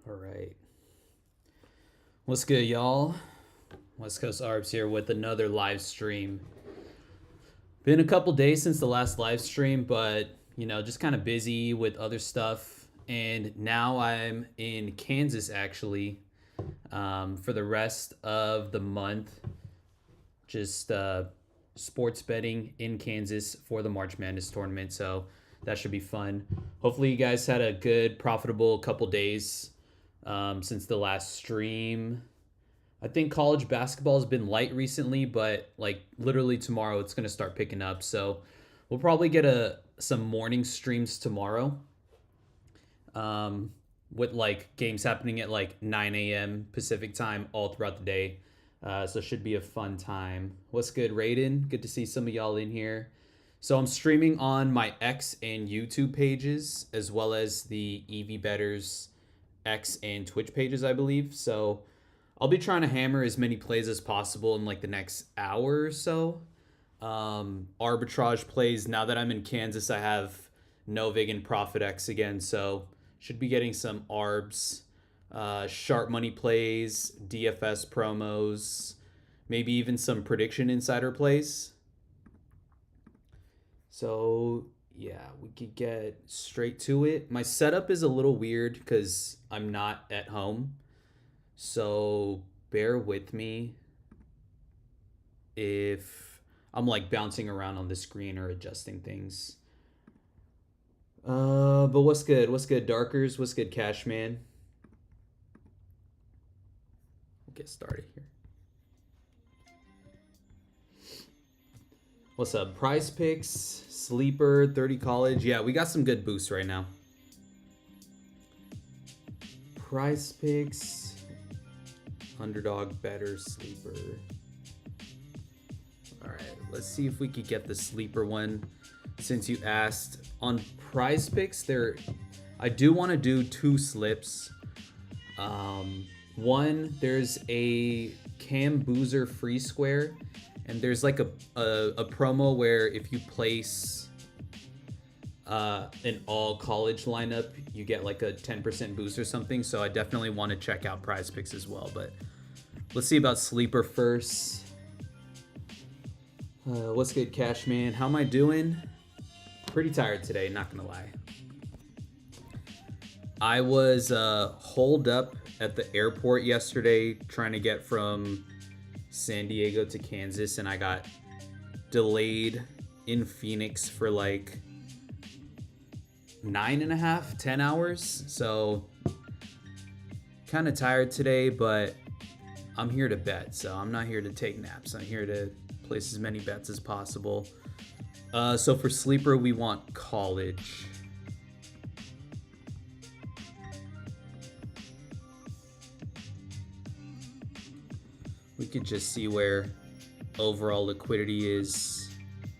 All right. What's good, y'all? West Coast Arbs here with another live stream. Been a couple days since the last live stream, but just kind of busy with other stuff. And now I'm in Kansas actually for the rest of the month. Just sports betting in Kansas for the March Madness tournament. So that should be fun. Hopefully, you guys had a good, profitable couple days since the last stream. I think college basketball has been light recently, but like literally tomorrow it's going to start picking up. So we'll probably get some morning streams tomorrow with like games happening at like 9 a.m. Pacific time all throughout the day. So it should be a fun time. What's good, Raiden? Good to see some of y'all in here. So I'm streaming on my X and YouTube pages as well as the EV Betters X and Twitch pages, I believe. So I'll be trying to hammer as many plays as possible in like the next hour or so. Arbitrage plays. Now that I'm in Kansas, I have Novig and Profit X again, so should be getting some ARBs, sharp money plays, DFS promos, maybe even some prediction insider plays. So yeah, we could get straight to it. My setup is a little weird because I'm not at home. So bear with me if I'm like bouncing around on the screen or adjusting things. But what's good? What's good, Darkers? What's good, Cashman? We'll get started here. What's up? Prize Picks, Sleeper, 30 College. Yeah, we got some good boosts right now. Prize Picks, Underdog, Better, Sleeper. All right, let's see if we could get the Sleeper one since you asked. On Prize Picks, I do want to do two slips. One, there's a Cam Boozer free square, and there's like a promo where if you place an all college lineup, you get like a 10% boost or something. So I definitely want to check out Prize Picks as well. But let's see about Sleeper first. What's good, Cashman? How am I doing? Pretty tired today, not gonna lie. I was holed up at the airport yesterday trying to get from San Diego to Kansas, and I got delayed in Phoenix for like 9.5, 10 hours. So kind of tired today, but I'm here to bet. So I'm not here to take naps. I'm here to place as many bets as possible. So for Sleeper, we want college. We could just see where overall liquidity is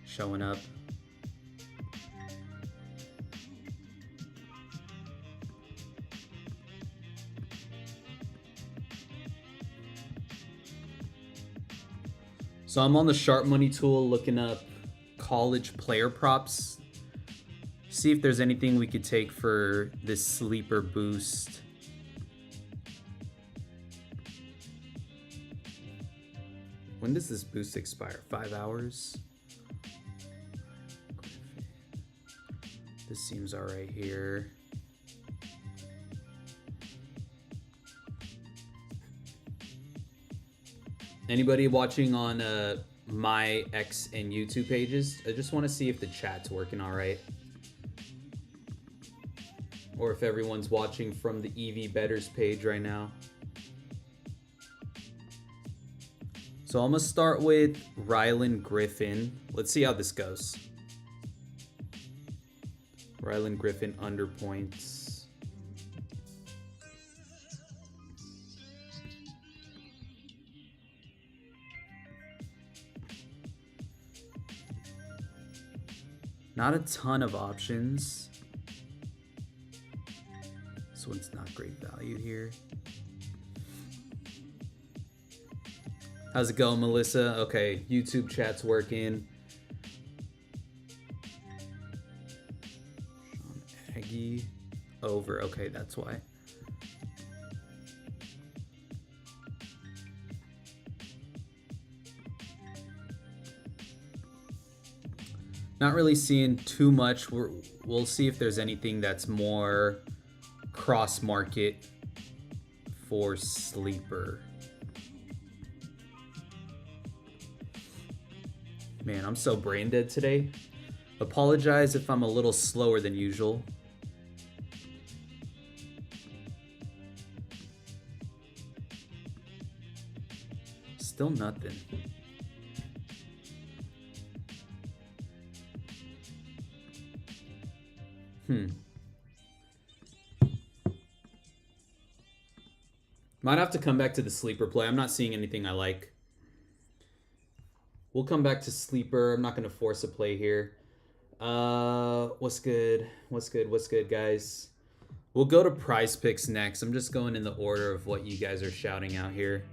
showing up. So I'm on the Sharp Money tool looking up college player props. See if there's anything we could take for this Sleeper boost. When does this boost expire? 5 hours? This seems alright here. Anybody watching on my X and YouTube pages? I just want to see if the chat's working alright. Or if everyone's watching from the EV Betters page right now. So I'm going to start with Rylan Griffin. Let's see how this goes. Rylan Griffin under points. Not a ton of options. This one's not great value here. How's it going, Melissa? Okay, YouTube chat's working. Sean Aggie over. Okay, that's why. Not really seeing too much. We'll see if there's anything that's more cross market for sleeper. Man, I'm so brain dead today. Apologize if I'm a little slower than usual. Still nothing. Might have to come back to the sleeper play. I'm not seeing anything I like. We'll come back to sleeper. I'm not going to force a play here. What's good? What's good, guys? We'll go to prize picks next. I'm just going in the order of what you guys are shouting out here.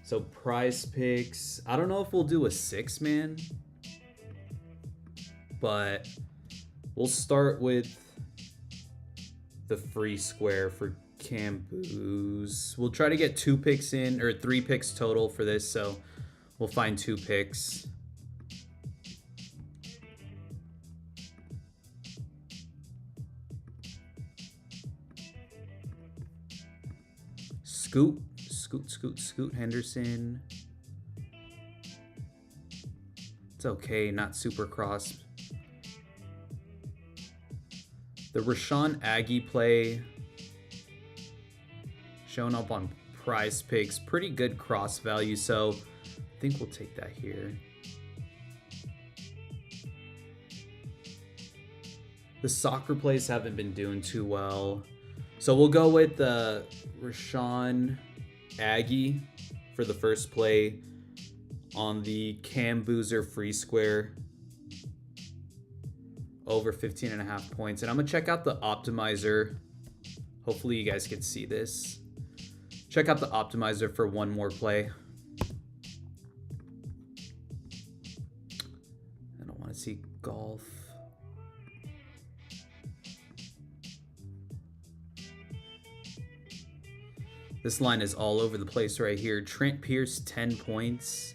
So prize picks. I don't know if we'll do a 6-man, but we'll start with the free square for Camboose. We'll try to get 2 picks in, or 3 picks total for this, so we'll find 2 picks. Scoot Henderson. It's okay, not super cross. The Rashawn Aggie play showing up on prize picks. Pretty good cross value, so I think we'll take that here. The soccer plays haven't been doing too well, so we'll go with the Rashawn Aggie for the first play on the Cam Boozer free square over 15.5 points. And I'm gonna check out the optimizer. Hopefully you guys can see this. Check out the optimizer for one more play. I don't want to see golf. This line is all over the place right here. Trent Pierce, 10 points.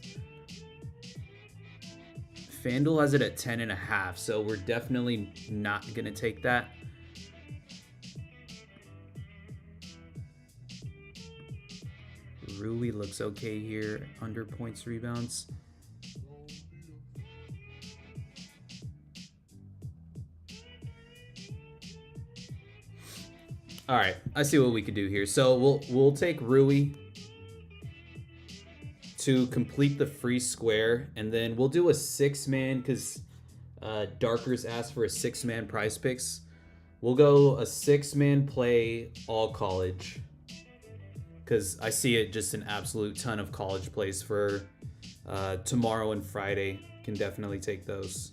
FanDuel has it at 10.5, so we're definitely not going to take that. Rui looks okay here. Under points, rebounds. All right, I see what we could do here. So we'll take Rui to complete the free square, and then we'll do a 6-man because Darkers asked for a 6-man prize picks. We'll go a 6-man play all college because I see it just an absolute ton of college plays for tomorrow and Friday. Can definitely take those.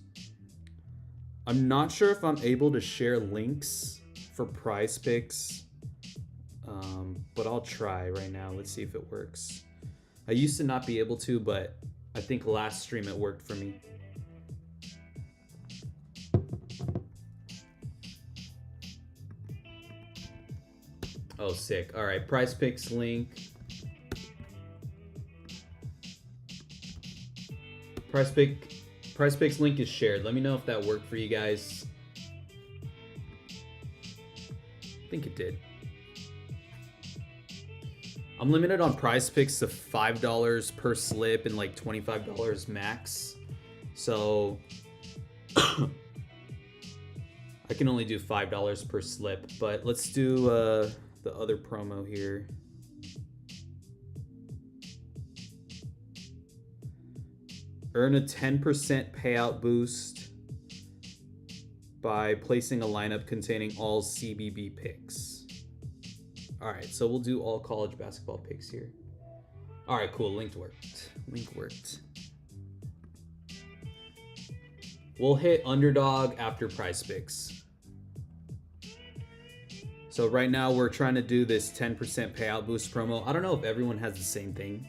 I'm not sure if I'm able to share links for prize picks, but I'll try right now. Let's see if it works. I used to not be able to, but I think last stream it worked for me. Oh, sick. All right, prize picks link. Prize picks link is shared. Let me know if that worked for you guys. I think it did. I'm limited on prize picks to $5 per slip and like $25 max. So I can only do $5 per slip, but let's do the other promo here. Earn a 10% payout boost by placing a lineup containing all CBB picks. All right, so we'll do all college basketball picks here. All right, cool. Link worked. We'll hit underdog after prize picks. So right now we're trying to do this 10% payout boost promo. I don't know if everyone has the same thing.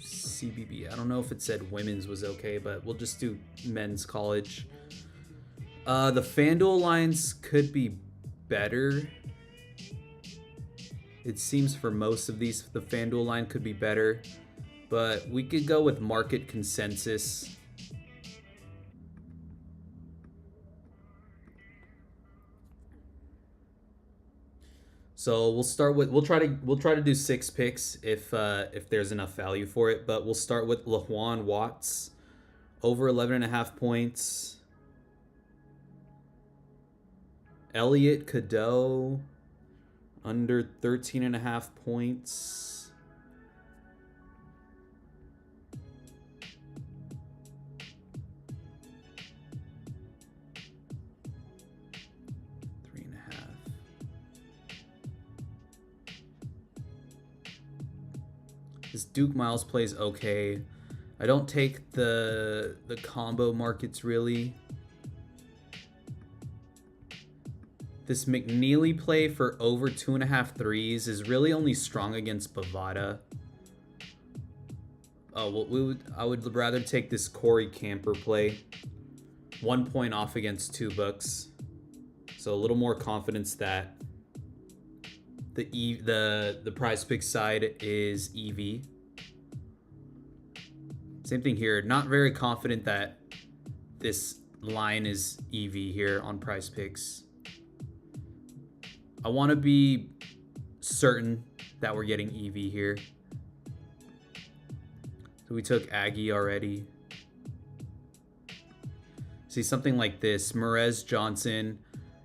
CBB. I don't know if it said women's was okay, but we'll just do men's college. The FanDuel lines could be better. It seems for most of these, the FanDuel line could be better, but we could go with market consensus. So we'll try to do 6 picks if there's enough value for it, but we'll start with LaJuan Watts over 11.5 points. Elliot Cadeau under 13.5 points. This Duke Miles plays okay. I don't take the combo markets really. This McNeely play for over 2.5 threes is really only strong against Bovada. Oh, well, I would rather take this Corey Camper play. 1 point off against 2 books. So a little more confidence that the prize pick side is EV. Same thing here. Not very confident that this line is EV here on prize picks. I want to be certain that we're getting EV here. So we took Aggie already. See something like this. Merez Johnson.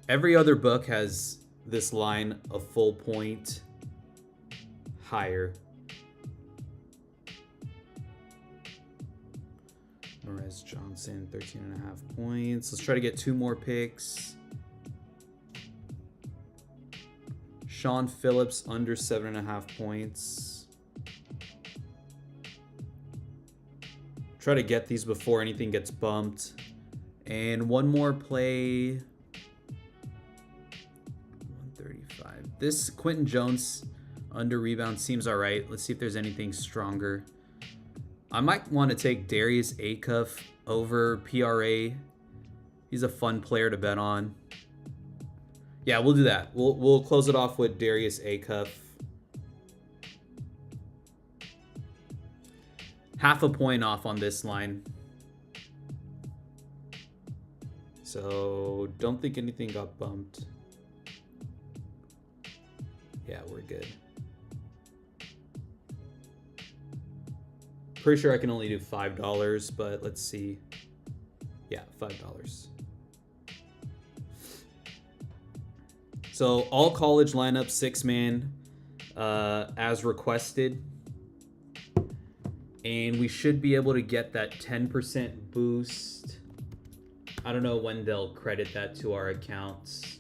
Every other book has this line a full point higher. Merez Johnson, 13.5 points. Let's try to get 2 more picks. Sean Phillips under 7.5 points. Try to get these before anything gets bumped. And one more play. 135. This Quentin Jones under rebound seems all right. Let's see if there's anything stronger. I might want to take Darius Acuff over PRA. He's a fun player to bet on. Yeah, we'll do that. We'll close it off with Darius Acuff. Half a point off on this line. So don't think anything got bumped. Yeah, we're good. Pretty sure I can only do $5, but let's see. Yeah, $5. So all college lineup, 6-man, as requested. And we should be able to get that 10% boost. I don't know when they'll credit that to our accounts.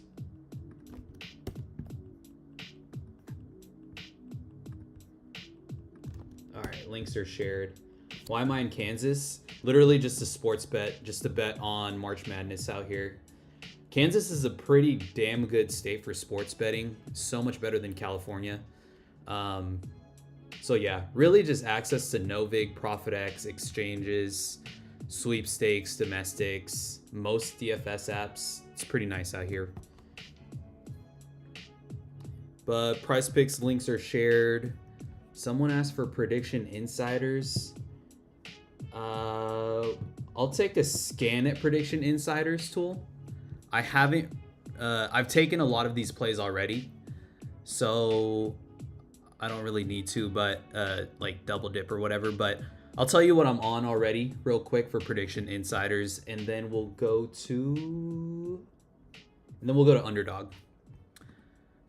All right, links are shared. Why am I in Kansas? Literally just a sports bet, just a bet on March Madness out here. Kansas is a pretty damn good state for sports betting. So much better than California. So yeah, really just access to Novig, ProfitX, exchanges, sweepstakes, domestics, most DFS apps. It's pretty nice out here. But Prize Picks links are shared. Someone asked for prediction insiders. I'll take a scan at prediction insiders tool. I haven't, I've taken a lot of these plays already, so I don't really need to, but like double dip or whatever. But I'll tell you what I'm on already real quick for prediction insiders, and then we'll go to Underdog.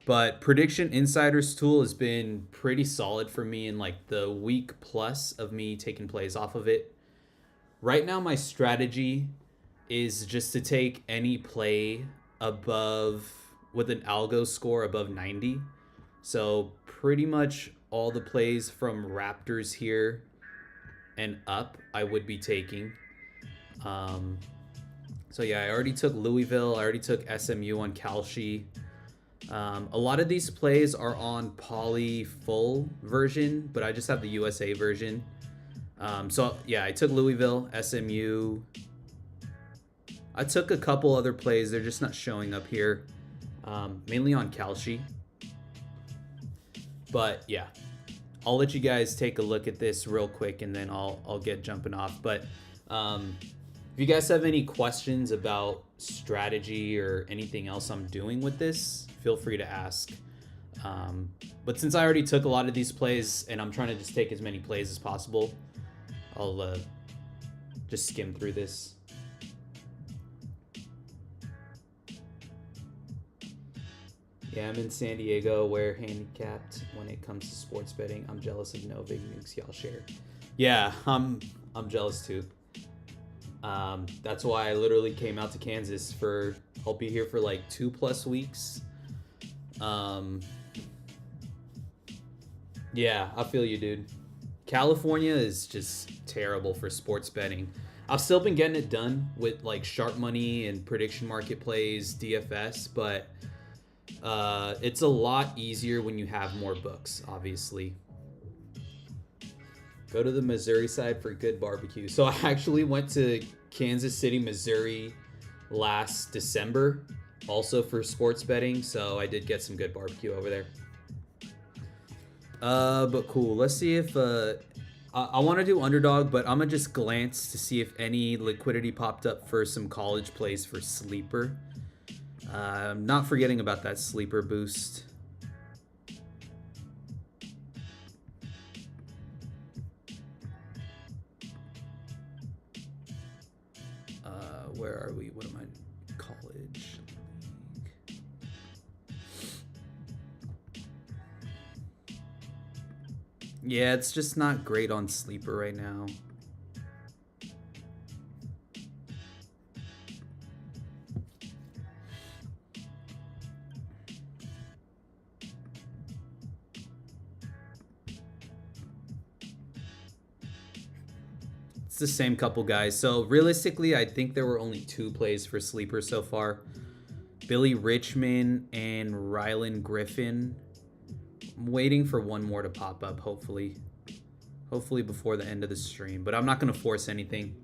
But prediction insiders tool has been pretty solid for me in like the week plus of me taking plays off of it. Right now, my strategy is just to take any play above with an algo score above 90. So pretty much all the plays from Raptors here and up I would be taking. So yeah, I already took Louisville. I already took SMU on Kalshi. A lot of these plays are on Poly full version, but I just have the USA version. So yeah, I took Louisville, SMU. I took a couple other plays. They're just not showing up here. Mainly on Kalshi. But yeah, I'll let you guys take a look at this real quick, and then I'll get jumping off. But if you guys have any questions about strategy or anything else I'm doing with this, feel free to ask. But since I already took a lot of these plays and I'm trying to just take as many plays as possible, I'll just skim through this. Yeah, I'm in San Diego, where handicapped when it comes to sports betting. I'm jealous of no big nukes y'all share. Yeah, I'm jealous too. That's why I literally came out to Kansas for. I'll be here for like 2+ weeks. Yeah, I feel you, dude. California is just terrible for sports betting. I've still been getting it done with like sharp money and prediction market plays, DFS, but it's a lot easier when you have more books, obviously. Go to the Missouri side for good barbecue. So I actually went to Kansas City, Missouri last December, also for sports betting. So I did get some good barbecue over there. But cool. Let's see if I want to do underdog, but I'm gonna just glance to see if any liquidity popped up for some college plays for sleeper. I'm not forgetting about that sleeper boost. Where are we? What am I? College league. Yeah, it's just not great on sleeper right now. The same couple guys. So realistically, I think there were only 2 plays for sleeper so far. Billy Richmond and Rylan Griffin. I'm waiting for one more to pop up, hopefully. Hopefully before the end of the stream, but I'm not going to force anything.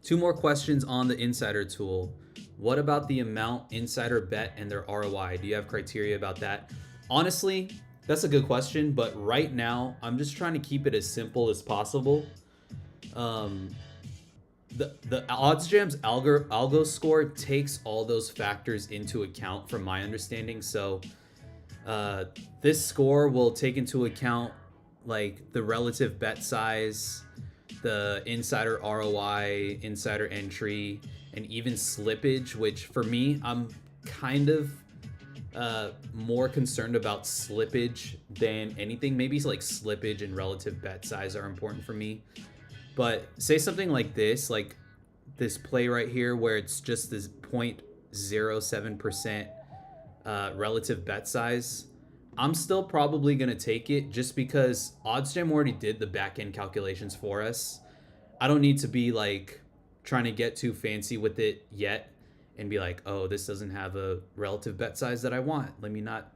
2 more questions on the insider tool. What about the amount insider bet and their ROI? Do you have criteria about that? Honestly, that's a good question, but right now I'm just trying to keep it as simple as possible. The OddsJam's algo score takes all those factors into account, from my understanding. So this score will take into account like the relative bet size, the insider ROI, insider entry, and even slippage. Which for me, I'm kind of more concerned about slippage than anything. Maybe like slippage and relative bet size are important for me. But say something like this play right here, where it's just this 0.07% relative bet size. I'm still probably going to take it just because OddsJam already did the back end calculations for us. I don't need to be like trying to get too fancy with it yet and be like, oh, this doesn't have a relative bet size that I want. Let me not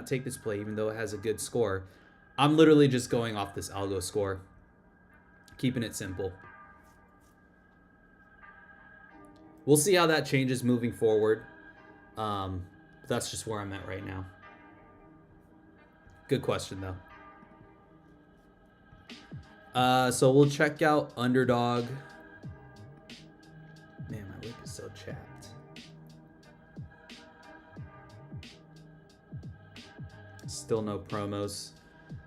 take this play even though it has a good score. I'm literally just going off this algo score, keeping it simple. We'll see how that changes moving forward. That's just where I'm at right now. Good question though. So we'll check out underdog. Man, my lip is so chapped. Still no promos.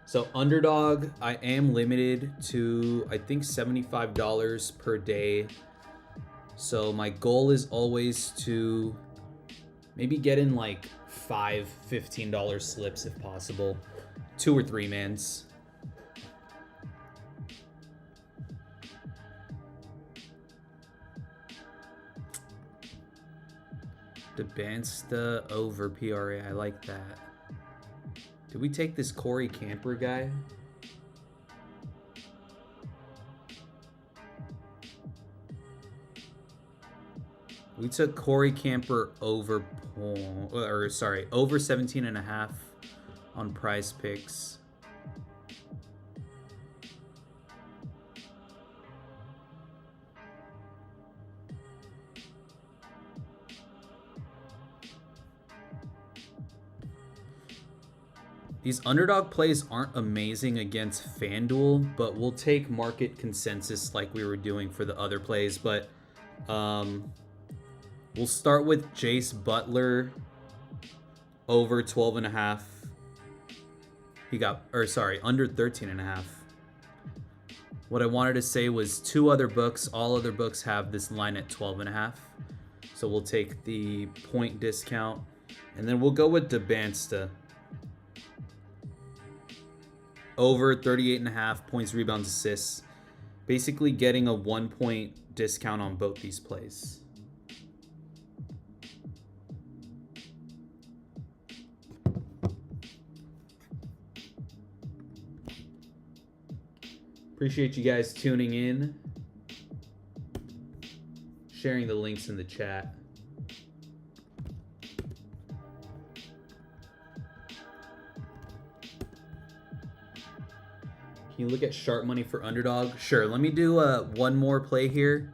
So underdog, I am limited to, I think, $75 per day. So my goal is always to maybe get in like 5 $15 slips if possible. 2 or 3 mans. Debansta over PRA. I like that. Did we take this Corey Camper guy? We took Corey Camper over over 17.5 on Prize Picks. These underdog plays aren't amazing against FanDuel, but we'll take market consensus like we were doing for the other plays. But we'll start with Jace Butler over 12.5. Under 13.5. What I wanted to say was 2 other books. All other books have this line at 12.5. So we'll take the point discount. And then we'll go with Debansta. Over 38.5 points, rebounds, assists. Basically getting a 1 point discount on both these plays. Appreciate you guys tuning in, sharing the links in the chat. Can you look at sharp money for underdog? Sure, let me do one more play here.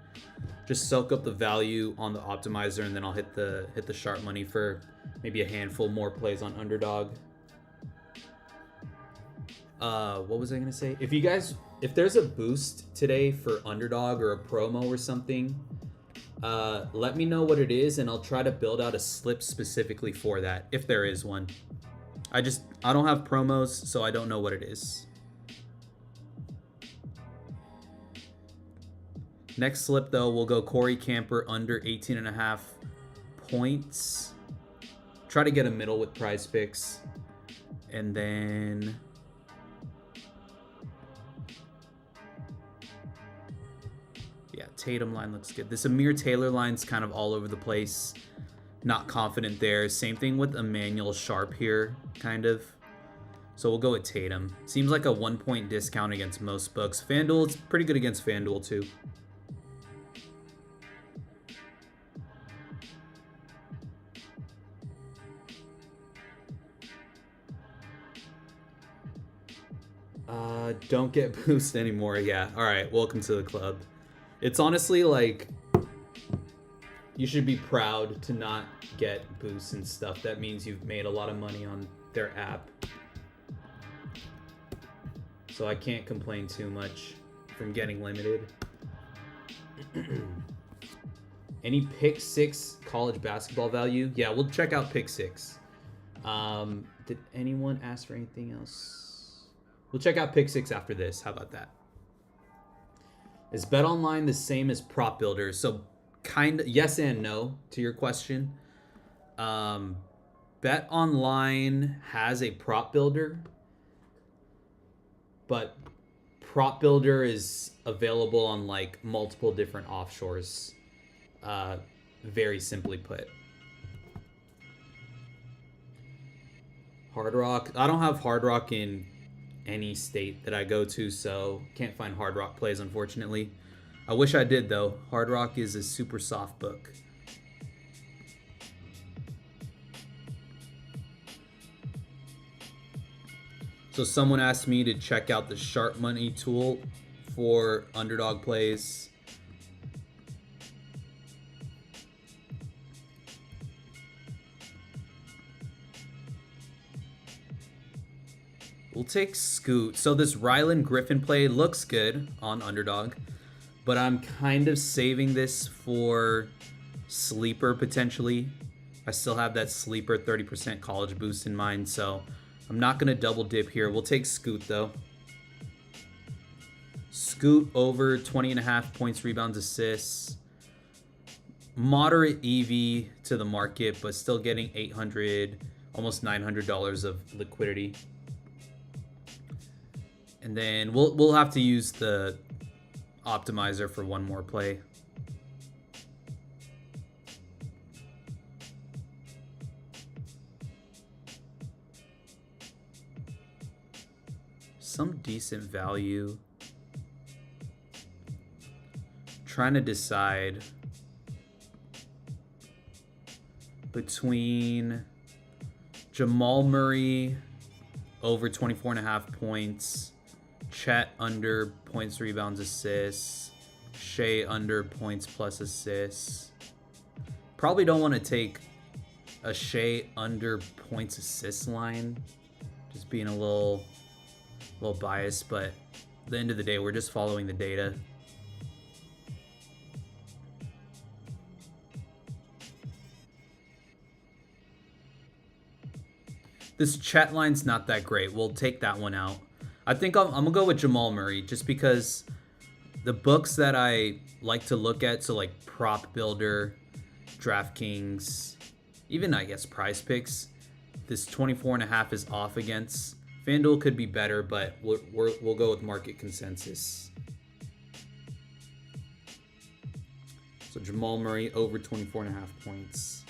Just soak up the value on the optimizer, and then I'll hit the sharp money for maybe a handful more plays on underdog. What was I gonna say? If there's a boost today for underdog or a promo or something, let me know what it is, and I'll try to build out a slip specifically for that, if there is one. I don't have promos, so I don't know what it is. Next slip, though, we'll go Corey Camper under 18.5 points. Try to get a middle with Prize Picks. And then yeah, Tatum line looks good. This Amir Taylor line's kind of all over the place. Not confident there. Same thing with Emmanuel Sharp here, kind of. So we'll go with Tatum. Seems like a 1 point discount against most books. FanDuel, it's pretty good against FanDuel too. Don't get boost anymore. Yeah. All right. Welcome to the club. It's honestly like you should be proud to not get boosts and stuff. That means you've made a lot of money on their app. So I can't complain too much from getting limited. Any Pick 6 college basketball value? Yeah, we'll check out Pick 6. Did anyone ask for anything else? We'll check out Pick 6 after this. How about that? Is BetOnline the same as Prop Builder? So kind of yes and no to your question. BetOnline has a Prop Builder, but Prop Builder is available on like multiple different offshores. Very simply put. Hard Rock. I don't have Hard Rock in any state that I go to, so can't find Hard Rock plays, unfortunately. I wish I did, though. Hard Rock is a super soft book. So someone asked me to check out the Sharp Money tool for underdog plays. We'll take Scoot. So this Rylan Griffin play looks good on underdog, but I'm kind of saving this for sleeper potentially. I still have that sleeper 30% college boost in mind, so I'm not going to double dip here. We'll take Scoot though. Scoot over 20.5 points, rebounds, assists. Moderate EV to the market, but still getting $800, almost $900 of liquidity. And then we'll have to use the optimizer for one more play. Some decent value. Trying to decide between Jamal Murray over 24.5 points, Chet under points, rebounds, assists, Shea under points plus assists. Probably don't want to take a Shea under points assists line. Just Just being a little biased, but at the end of the day, we're just following the data. This chat line's not that great. We'll take that one out. I think I'm gonna go with Jamal Murray just because the books that I like to look at, so like Prop Builder, DraftKings, even I guess Prize Picks, this 24.5 is off against. FanDuel could be better, but we'll go with market consensus. So Jamal Murray over 24.5 points.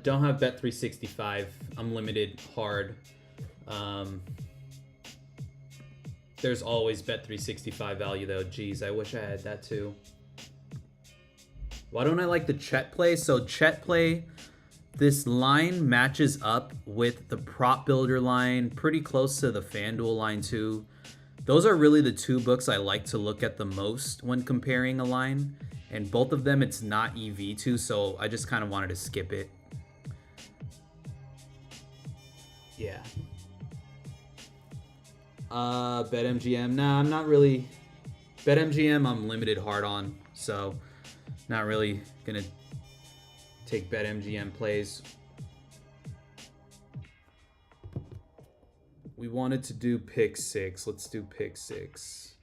Don't have Bet365. I'm limited hard. There's always Bet365 value though. Jeez, I wish I had that too. Why don't I like the Chet play? So Chet play, this line matches up with the Prop Builder line, pretty close to the FanDuel line too. Those are really the two books I like to look at the most when comparing a line. And both of them, it's not EV2, so I just kind of wanted to skip it. Yeah. BetMGM. Nah, I'm not really. BetMGM, I'm limited hard on, so not really gonna take BetMGM plays. We wanted to do pick 6. Let's do pick 6.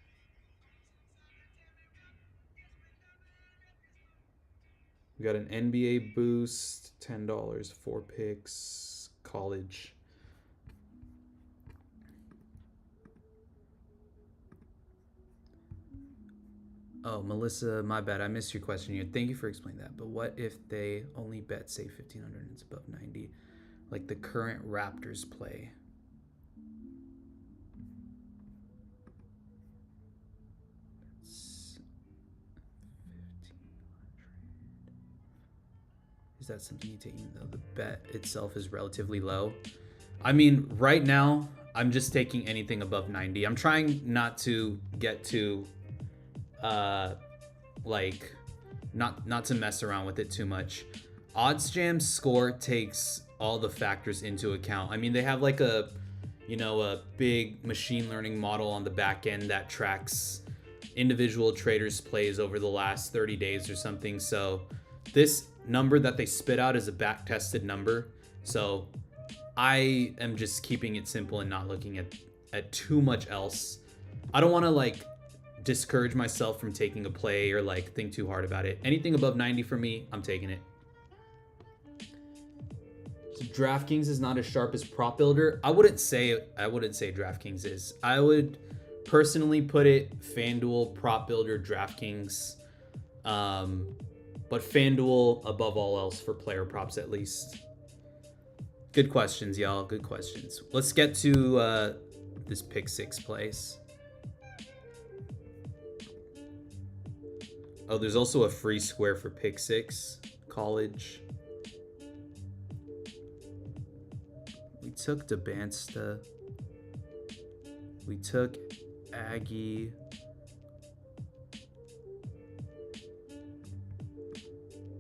We got an NBA boost, $10, 4 picks, college. Oh, Melissa, my bad. I missed your question here. Thank you for explaining that. But what if they only bet, say, 1,500 and it's above 90, like the current Raptors play? That's 1,500. Is that something you take, even though the bet itself is relatively low? I mean, right now, I'm just taking anything above 90. I'm trying not to get to like not to mess around with it too much. OddsJam's score takes all the factors into account. I mean, they have like a big machine learning model on the back end that tracks individual traders' plays over the last 30 days or something. So this number that they spit out is a back tested number. So I am just keeping it simple and not looking at too much else. I don't want to like discourage myself from taking a play or like think too hard about it. Anything above 90 for me, I'm taking it. So DraftKings is not as sharp as Prop Builder. I wouldn't say DraftKings is. I would personally put it FanDuel, Prop Builder, DraftKings. But FanDuel above all else for player props at least. Good questions, y'all. Good questions. Let's get to this pick 6 place. Oh, there's also a free square for pick 6, college. We took Debansta. We took Aggie.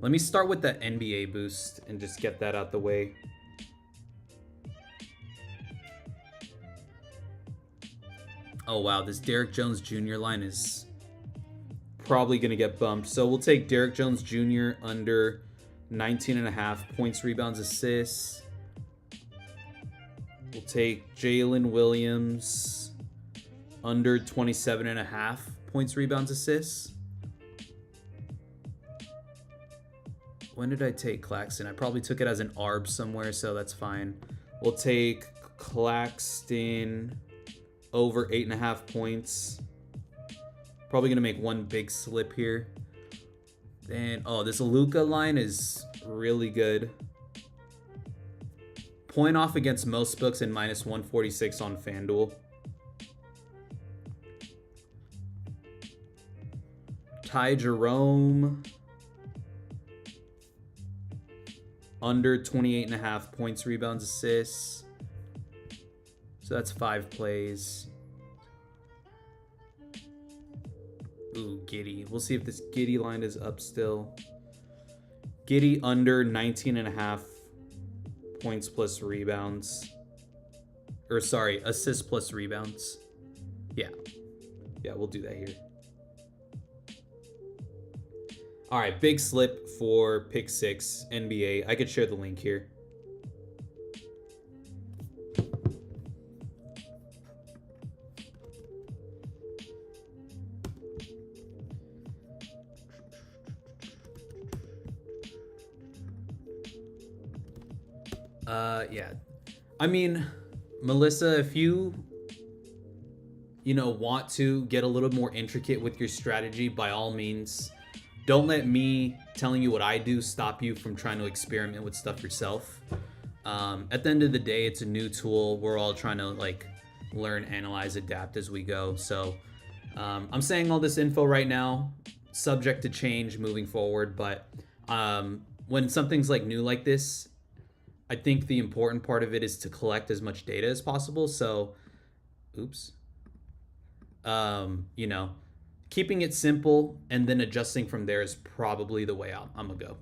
Let me start with the NBA boost and just get that out the way. Oh wow, this Derrick Jones Jr. line is probably going to get bumped. So we'll take Derrick Jones Jr. under 19.5 points, rebounds, assists. We'll take Jalen Williams under 27.5 points, rebounds, assists. When did I take Claxton? I probably took it as an ARB somewhere, so that's fine. We'll take Claxton over 8.5 points. Probably going to make one big slip here. And, oh, this Luka line is really good. Point off against most books and minus 146 on FanDuel. Ty Jerome, under 28.5 points, rebounds, assists. So that's 5 plays. Ooh, Giddey. We'll see if this Giddey line is up still. Giddey under 19.5 points plus rebounds. Or sorry, assists plus rebounds. Yeah. Yeah, we'll do that here. All right, big slip for pick 6, NBA. I could share the link here. Yeah. I mean, Melissa, if you want to get a little more intricate with your strategy, by all means, don't let me telling you what I do stop you from trying to experiment with stuff yourself. At the end of the day, it's a new tool. We're all trying to learn, analyze, adapt as we go. So I'm saying all this info right now, subject to change moving forward. But when something's new like this, I think the important part of it is to collect as much data as possible. So, keeping it simple and then adjusting from there is probably the way I'm gonna go.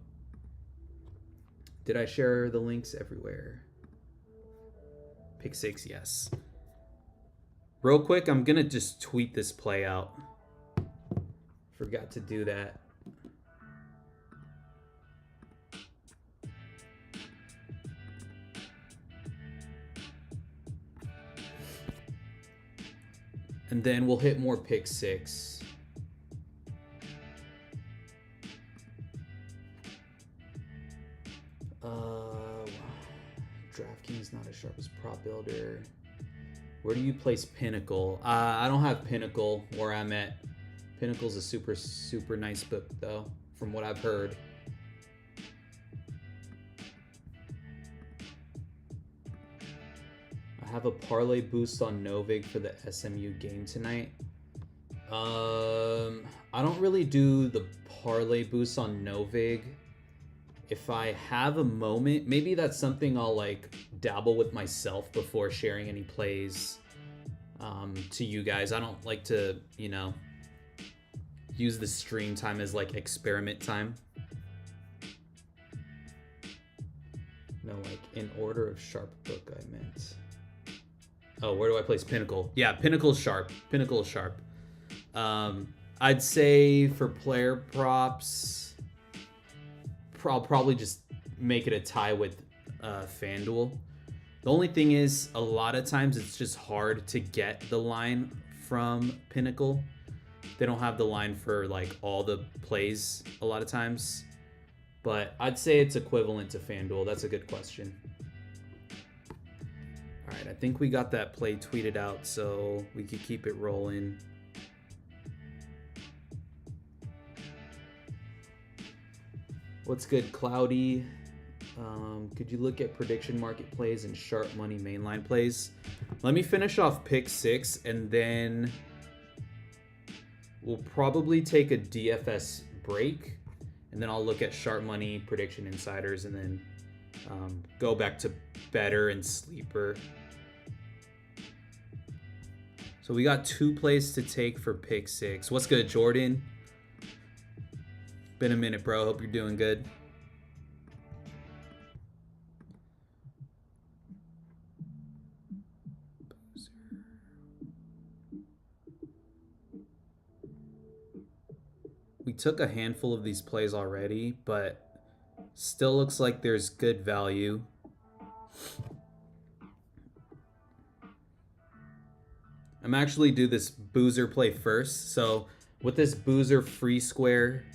Did I share the links everywhere? Pick 6, yes. Real quick, I'm gonna just tweet this play out. Forgot to do that. And then we'll hit more pick 6. DraftKings not as sharp as Prop Builder. Where do you place Pinnacle? I don't have Pinnacle where I'm at. Pinnacle's a super, super nice book, though, from what I've heard. I have a parlay boost on Novig for the SMU game tonight. I don't really do the parlay boost on Novig. If I have a moment, maybe that's something I'll dabble with myself before sharing any plays to you guys. I don't like to, use the stream time as experiment time. No, in order of sharp book I meant. Oh, where do I place Pinnacle? Yeah, Pinnacle's sharp. Pinnacle's sharp. I'd say for player props, I'll probably just make it a tie with FanDuel. The only thing is, a lot of times it's just hard to get the line from Pinnacle. They don't have the line for all the plays a lot of times. But I'd say it's equivalent to FanDuel. That's a good question. All right, I think we got that play tweeted out, so we could keep it rolling. What's good, Cloudy? Could you look at prediction market plays and sharp money mainline plays? Let me finish off pick 6, and then we'll probably take a DFS break, and then I'll look at sharp money, prediction insiders, and then go back to better and sleeper. So we got 2 plays to take for pick 6. What's good, Jordan? Been a minute, bro. Hope you're doing good. We took a handful of these plays already, but still looks like there's good value. I'm actually do this Boozer play first. So with this Boozer free square,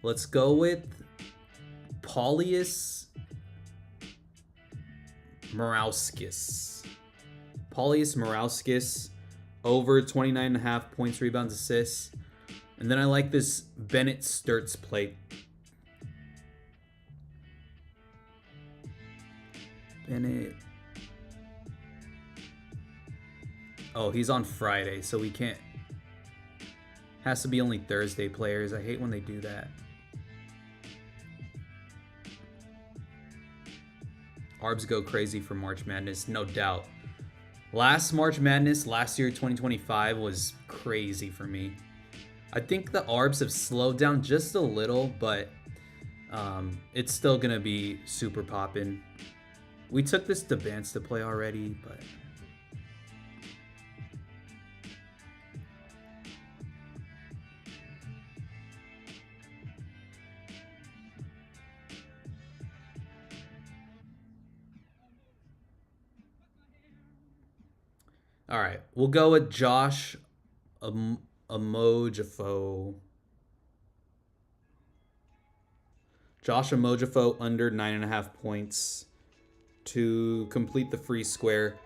let's go with Paulius Morauskas. Paulius Morauskas over 29.5 points, rebounds, assists. And then I like this Bennett Sturts play. Bennett. Oh, he's on Friday, so we can't. Has to be only Thursday players. I hate when they do that. Arbs go crazy for March Madness, no doubt. Last March Madness, last year, 2025, was crazy for me. I think the Arbs have slowed down just a little, but it's still going to be super poppin'. We took this to Bans to play already, but... All right, we'll go with Josh Amojafo. Josh Amojafo under 9.5 points to complete the free square.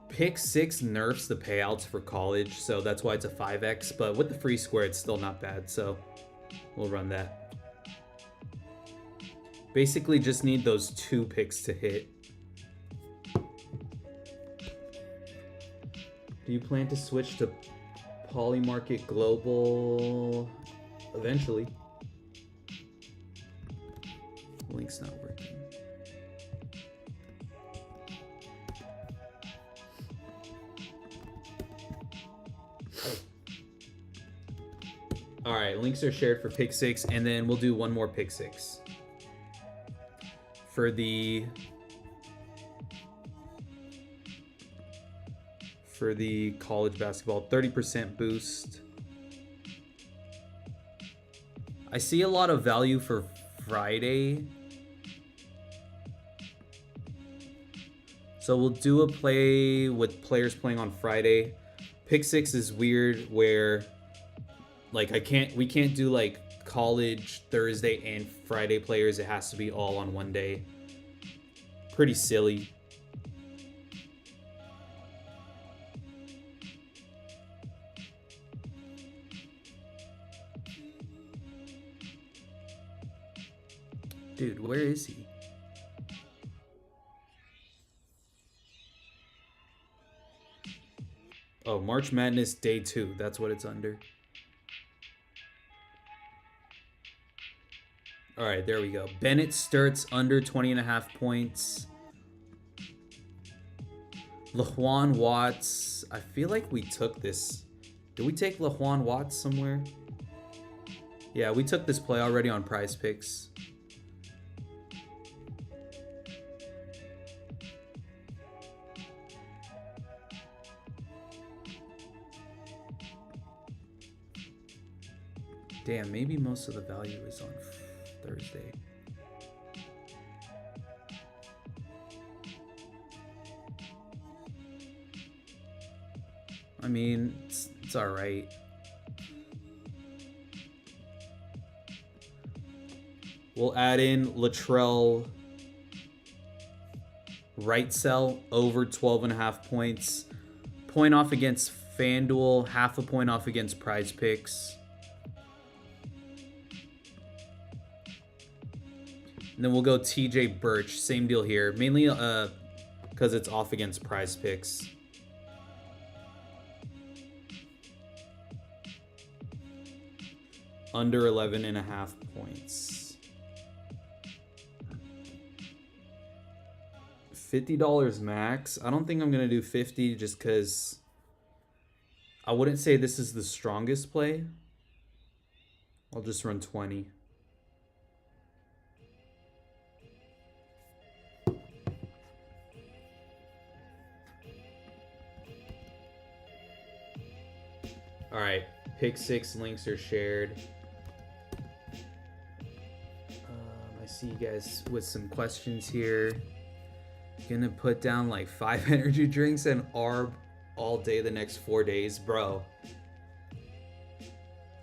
Pick 6 nerfs the payouts for college, so that's why it's a 5x. But with the free square, it's still not bad, so we'll run that. Basically, just need those 2 picks to hit. Do you plan to switch to Polymarket Global eventually? Link's not working. All right, links are shared for pick 6, and then we'll do one more pick 6 for the college basketball 30% boost. I see a lot of value for Friday, so we'll do a play with players playing on Friday. Pick 6 is weird where like we can't do like college Thursday and Friday players. It has to be all on one day. Pretty silly. Dude, where is he? Oh, March Madness Day 2. That's what it's under. All right, there we go. Bennett Sturts under 20.5 points. LaJuan Watts. I feel like we took this. Did we take LaJuan Watts somewhere? Yeah, we took this play already on Prize Picks. Damn, maybe most of the value is on Thursday. I mean, it's all right. We'll add in Latrell Wrightsell over 12.5 points. Point off against FanDuel, half a point off against Prize Picks. And then we'll go TJ Birch. Same deal here. Mainly because it's off against Prize Picks. Under 11.5 points. $50 max. I don't think I'm going to do 50 just because I wouldn't say this is the strongest play. I'll just run 20. All right, pick 6 links are shared. I see you guys with some questions here. Gonna put down like 5 energy drinks and ARB all day the next 4 days, bro.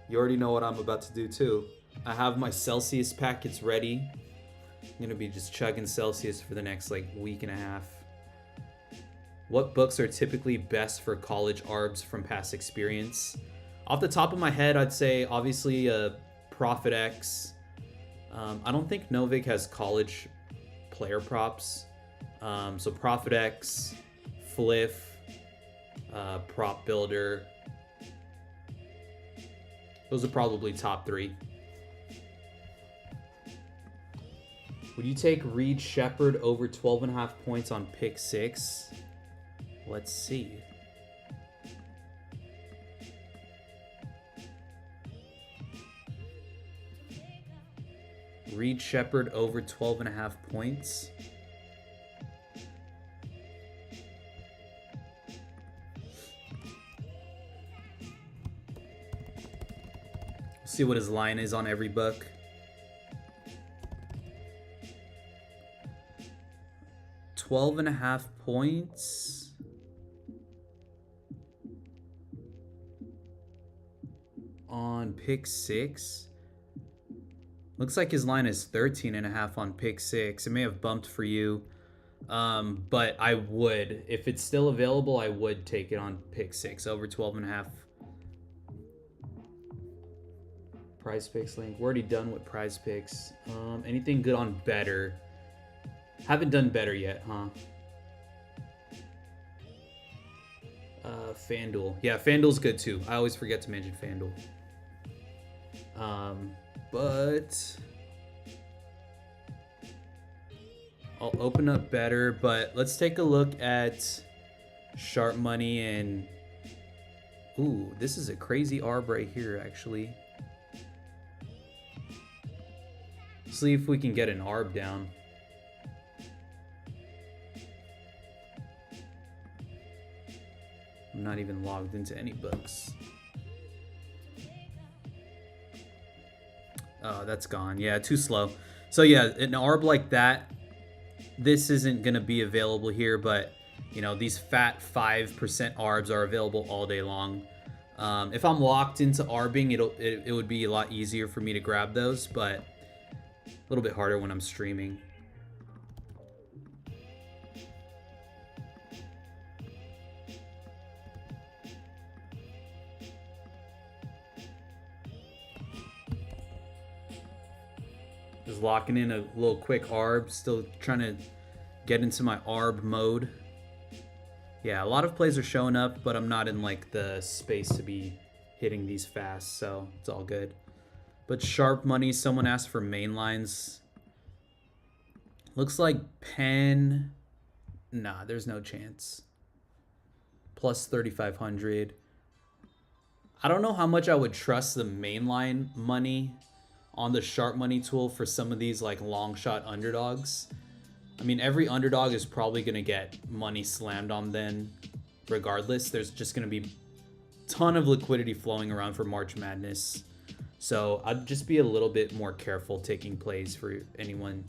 You already know what I'm about to do too. I have my Celsius packets ready. I'm gonna be just chugging Celsius for the next like week and a half. What books are typically best for college ARBs from past experience? Off the top of my head, I'd say obviously Profit X. I don't think Novik has college player props. So Profit X, Fliff, Prop Builder. Those are probably top 3. Would you take Reed Shepherd over 12.5 points on pick 6? Let's see. Reed Shepherd over 12.5 points. See what his line is on every book. $12.5 points. On pick 6. Looks like his line is 13.5 on pick 6. It may have bumped for you. But I would, if it's still available, I would take it on pick 6 over 12.5. Prize Picks link. We're already done with Prize Picks. Anything good on better? Haven't done better yet, huh? FanDuel. Yeah, FanDuel's good too. I always forget to mention FanDuel. But I'll open up better. But let's take a look at Sharp Money and ooh, this is a crazy ARB right here, actually. See if we can get an ARB down. I'm not even logged into any books. Oh, that's gone. Yeah, too slow. So yeah, an ARB like that, this isn't going to be available here, but you know, these fat 5% ARBs are available all day long. If I'm locked into ARBing, it would be a lot easier for me to grab those, but a little bit harder when I'm streaming. Just locking in a little quick ARB, still trying to get into my ARB mode. Yeah, a lot of plays are showing up, but I'm not in like the space to be hitting these fast, so it's all good. But Sharp Money, someone asked for main lines. Looks like Penn. Nah, there's no chance. Plus 3,500. I don't know how much I would trust the mainline money on the Sharp Money tool for some of these like long shot underdogs. I mean, every underdog is probably going to get money slammed on them regardless. There's just going to be a ton of liquidity flowing around for March Madness. So I'd just be a little bit more careful taking plays for anyone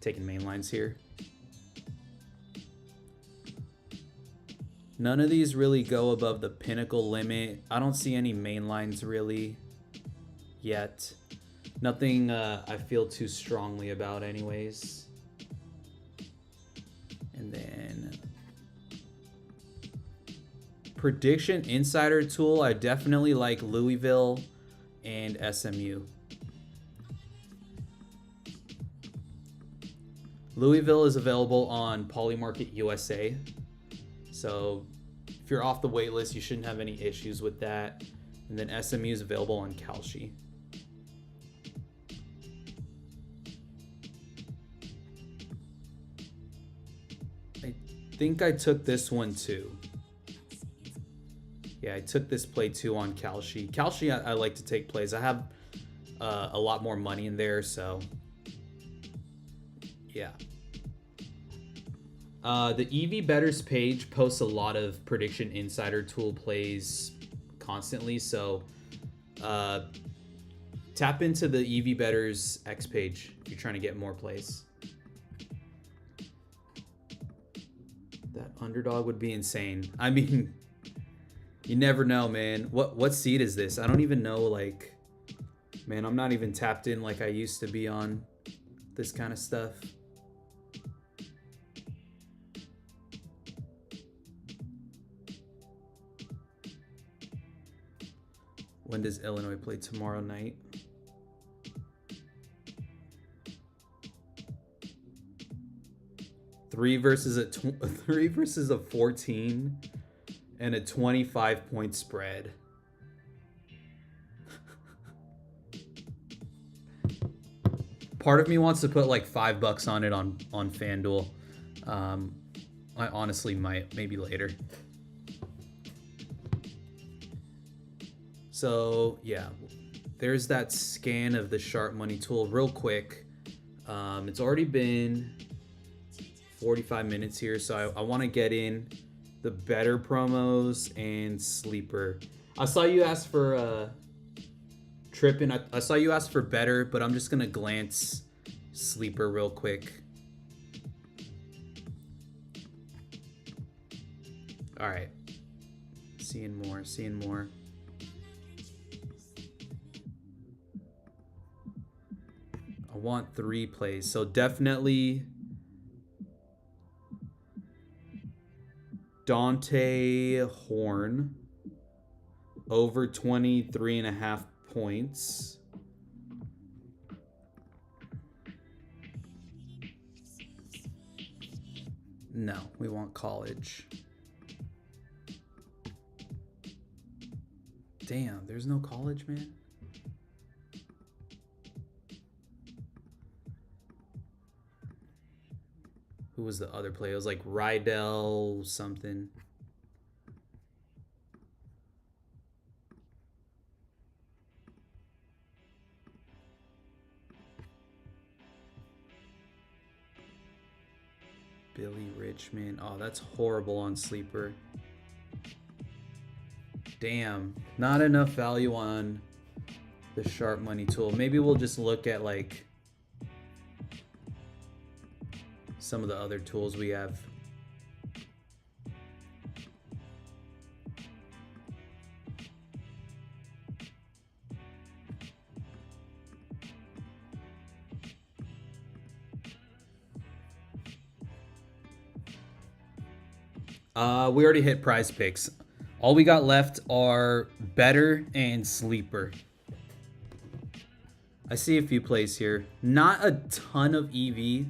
taking main lines here. None of these really go above the pinnacle limit. I don't see any main lines really yet. Nothing I feel too strongly about anyways. And then Prediction Insider tool, I definitely like Louisville and SMU. Louisville is available on Polymarket USA. So if you're off the wait list, you shouldn't have any issues with that. And then SMU is available on Kalshi. I think I took this one too. Yeah, I took this play too on Kalshi. Kalshi, I like to take plays. I have a lot more money in there, so yeah. The EV Betters page posts a lot of Prediction Insider tool plays constantly, so tap into the EV Betters X page if you're trying to get more plays. That underdog would be insane. I mean, you never know, man. What seed is this? I don't even know, like, man, I'm not even tapped in like I used to be on this kind of stuff. When does Illinois play? Tomorrow night? Three versus a 14 and a 25-point spread. part of me wants to put like $5 on it on FanDuel. I honestly might, maybe later. So yeah, there's that scan of the Sharp Money tool real quick. It's already been 45 minutes here, so I want to get in the better promos and sleeper. I saw you ask for tripping. I saw you ask for better, but I'm just gonna glance sleeper real quick. All right, seeing more. I want 3 plays, so definitely Dante Horn over 23.5 points. No, we want college. Damn, there's no college, man. Who was the other play? It was like Rydell something. Billy Richmond. Oh, that's horrible on sleeper. Damn, not enough value on the Sharp Money tool. Maybe we'll just look at like some of the other tools we have. We already hit Prize Picks. All we got left are better and sleeper. I see a few plays here. Not a ton of EV.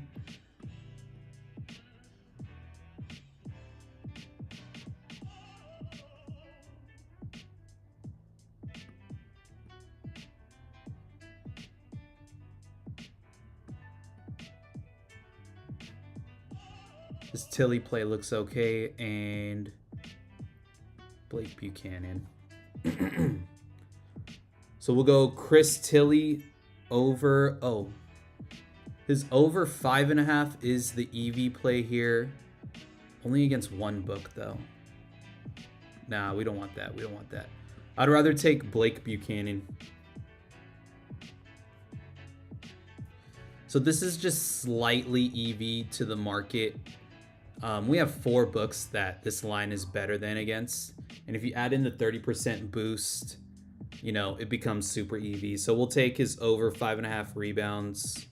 This Tilly play looks okay, and Blake Buchanan. So we'll go Chris Tilly over. Oh, his over 5.5 is the EV play here. Only against one book though. Nah, we don't want that. We don't want that. I'd rather take Blake Buchanan. So this is just slightly EV to the market. We have 4 books that this line is better than against. And if you add in the 30% boost, you know, it becomes super EV. So we'll take his over 5.5 rebounds.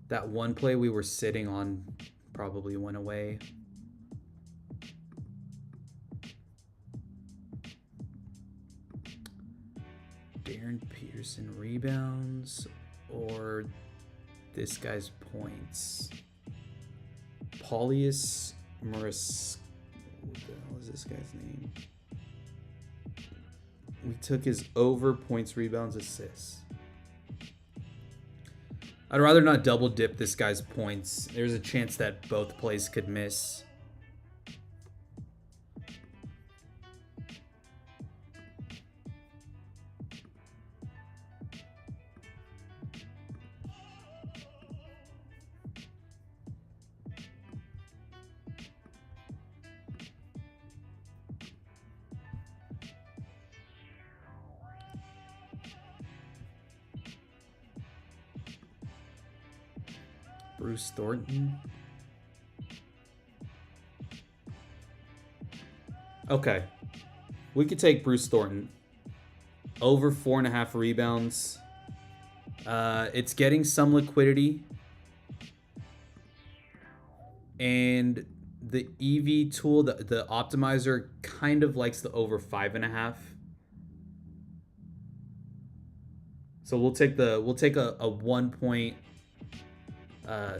That one play we were sitting on probably went away. Darren Peterson rebounds or this guy's points. Paulius Maris. What the hell is this guy's name? We took his over points, rebounds, assists. I'd rather not double dip this guy's points. There's a chance that both plays could miss. Bruce Thornton. Okay. We could take Bruce Thornton. Over 4.5 rebounds. It's getting some liquidity. And the EV tool, the optimizer, kind of likes the over 5.5. So we'll take a 1 point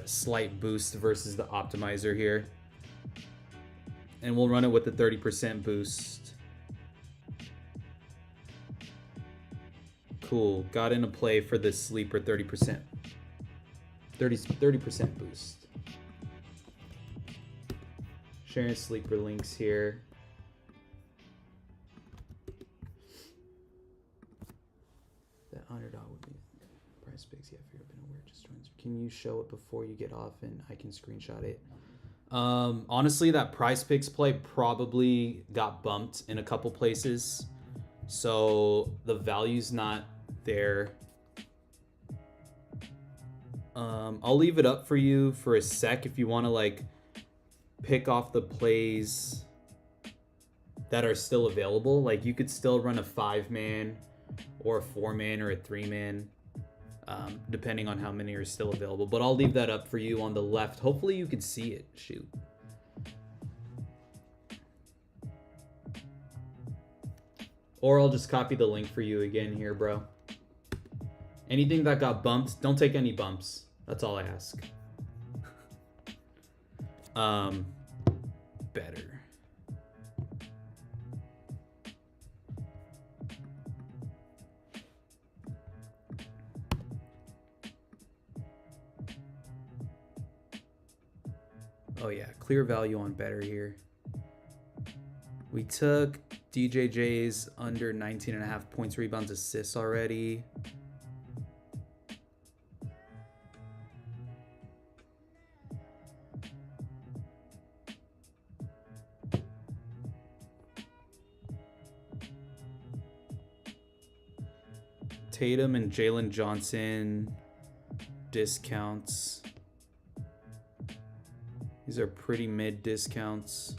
slight boost versus the optimizer here, and we'll run it with the 30% boost. cool. Got into play for this sleeper 30%. 30% boost. Sharing sleeper links here. That underdog would be price picks. Yeah, if you've been aware, just join. Can you show it before you get off and I can screenshot it? Honestly, that price picks play probably got bumped in a couple places. So the value's not there. I'll leave it up for you for a sec if you want to like pick off the plays that are still available. Like you could still run a 5-man or a 4-man or a 3-man, depending on how many are still available. But I'll leave that up for you on the left. Hopefully you can see it. Shoot. Or I'll just copy the link for you again here, bro. Anything that got bumped, don't take any bumps. That's all I ask. Better. Oh yeah, clear value on better here. We took DJJ's under 19.5 points, rebounds, assists already. Tatum and Jalen Johnson discounts. These are pretty mid discounts.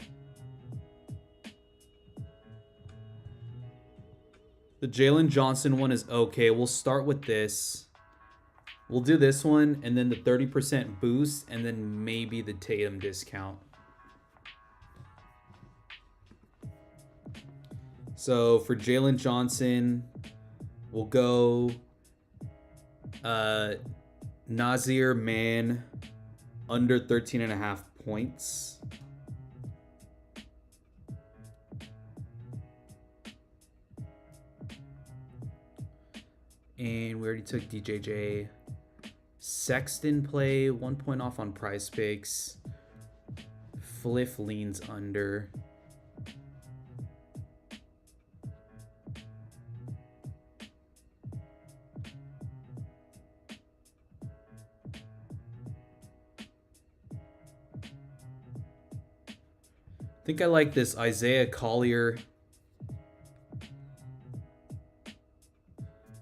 The Jalen Johnson one is okay. We'll start with this. We'll do this one and then the 30% boost and then maybe the Tatum discount. So for Jalen Johnson, we'll go Nazir Man under 13.5 points. And we already took DJJ. Sexton play, 1 point off on prize picks. Fliff leans under. I think I like this Isaiah Collier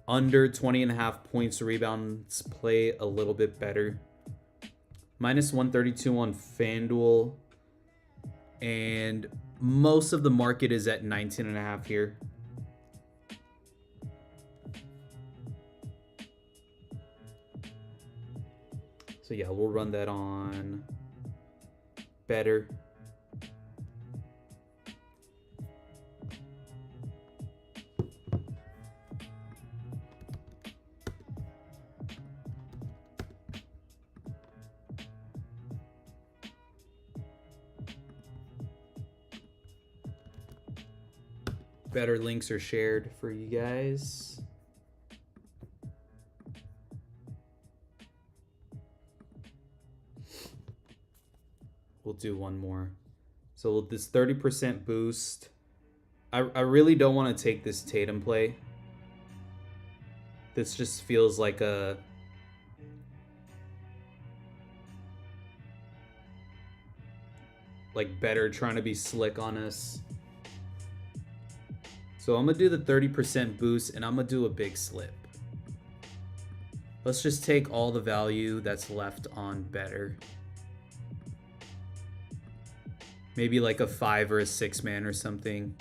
under 20.5 points, rebounds play a little bit better. Minus 132 on FanDuel. And most of the market is at 19.5 here. So yeah, we'll run that on better. Better links are shared for you guys. We'll do one more. So this 30% boost. I really don't want to take this Tatum play. This just feels like a better trying to be slick on us. So I'm going to do the 30% boost and I'm going to do a big slip. Let's just take all the value that's left on better. Maybe like a 5 or a 6-man or something.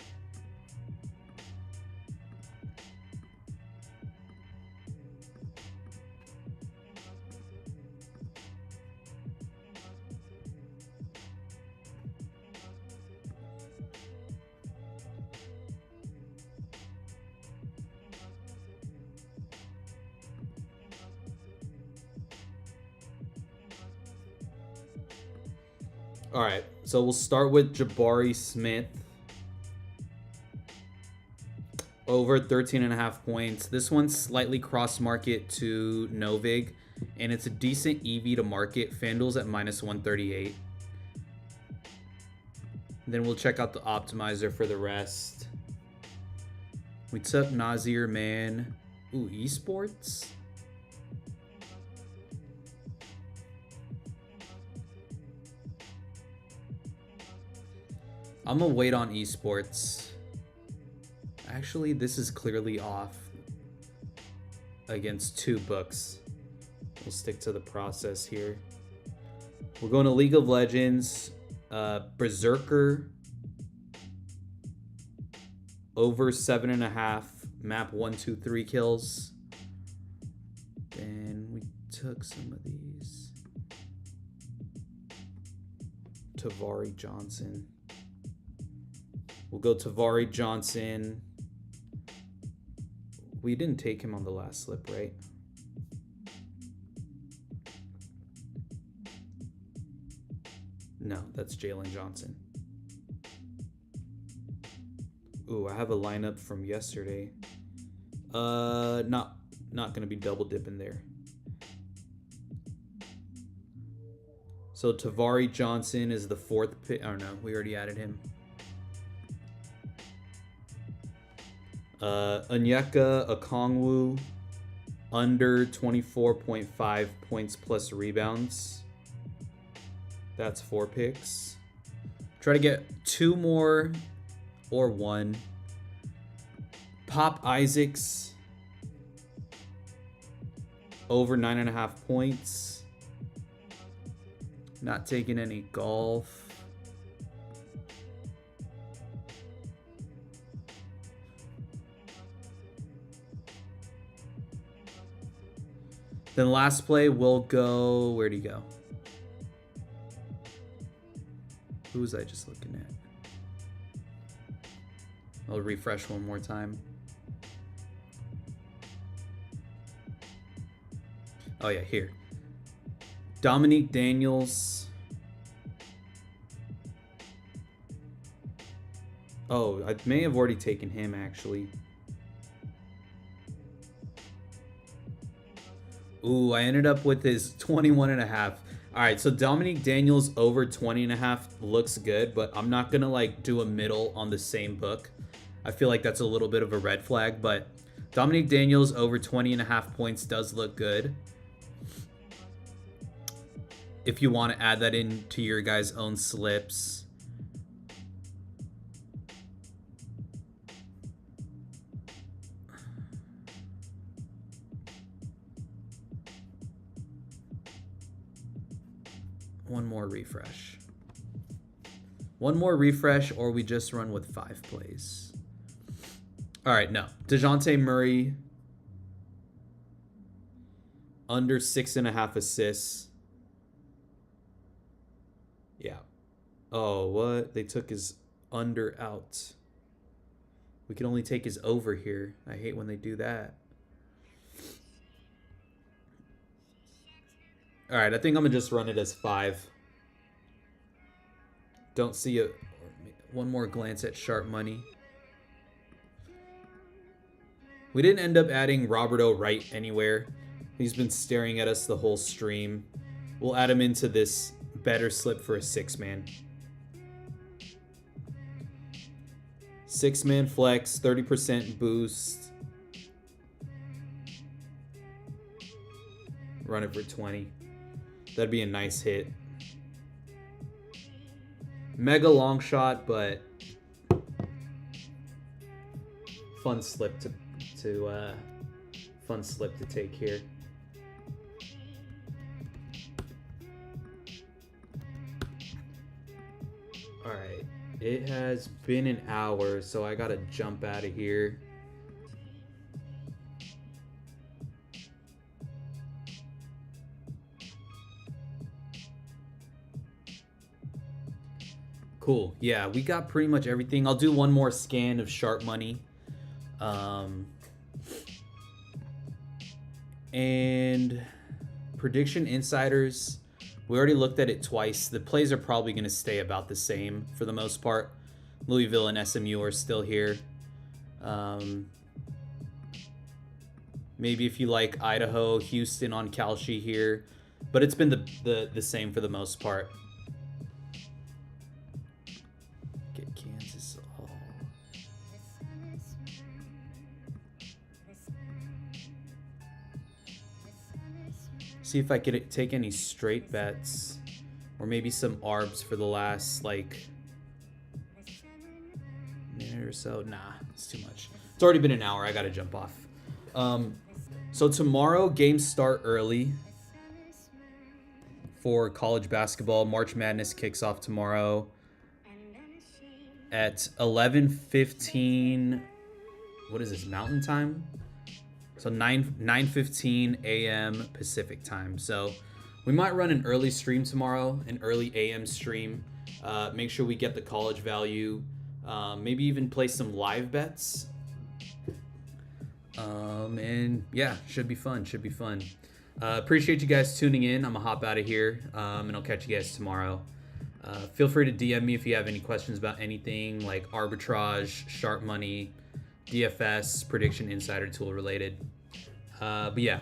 All right, so we'll start with Jabari Smith. over 13.5 points. This one's slightly cross market to Novig, and it's a decent EV to market. FanDuel's at minus 138. Then we'll check out the optimizer for the rest. We took Nazir Man. Ooh, esports? I'm gonna wait on esports. Actually, this is clearly off against 2 books. We'll stick to the process here. We're going to League of Legends. Berserker over 7.5. Map 1, 2, 3 kills. Then we took some of these. Tavari Johnson. We'll go Tavari Johnson. We didn't take him on the last slip, right? No, that's Jalen Johnson. Ooh, I have a lineup from yesterday. Not gonna be double dipping there. So Tavari Johnson is the 4th pick. Oh no, we already added him. Onyeka Okongwu, under 24.5 points plus rebounds. That's 4 picks. Try to get 2 more or 1. Pop Isaacs, over 9.5 points. Not taking any golf. Then last play, we'll go... Where'd he go? Who was I just looking at? I'll refresh one more time. Oh yeah, here. Dominique Daniels. Oh, I may have already taken him actually. Ooh, I ended up with his 21.5. All right, so Dominique Daniels over 20.5 looks good, but I'm not gonna like do a middle on the same book. I feel like that's a little bit of a red flag, but Dominique Daniels over 20.5 points does look good. If you want to add that into your guys' own slips. One more refresh. One more refresh, or we just run with 5 plays. All right, no. DeJounte Murray, under 6.5 assists. Yeah. Oh, what? They took his under out. We can only take his over here. I hate when they do that. All right, I think I'm going to just run it as 5. Don't see one more glance at sharp money. We didn't end up adding Roberto Wright anywhere. He's been staring at us the whole stream. We'll add him into this better slip for a 6-man. 6-man flex, 30% boost. Run it for 20. That'd be a nice hit. Mega long shot, but fun slip to take here. All right, it has been an hour, so I gotta jump out of here. Cool. Yeah, we got pretty much everything. I'll do one more scan of sharp money. And prediction insiders, we already looked at it twice. The plays are probably going to stay about the same for the most part. Louisville and SMU are still here. Maybe if you like Idaho, Houston on Kalshi here, but it's been the same for the most part. Get Kansas all. See if I could take any straight bets, or maybe some ARBs for the last like minute or so. Nah, it's too much. It's already been an hour. I gotta jump off. So tomorrow games start early for college basketball. March Madness kicks off tomorrow at 11:15. What is this, Mountain Time? So 9:15 a.m. Pacific Time. So we might run an early stream tomorrow, an early AM stream. Make sure we get the college value. Maybe even play some live bets. And yeah, should be fun. Appreciate you guys tuning in. I'm gonna hop out of here, and I'll catch you guys tomorrow. Feel free to DM me if you have any questions about anything like arbitrage, sharp money, DFS, prediction insider tool related. But yeah,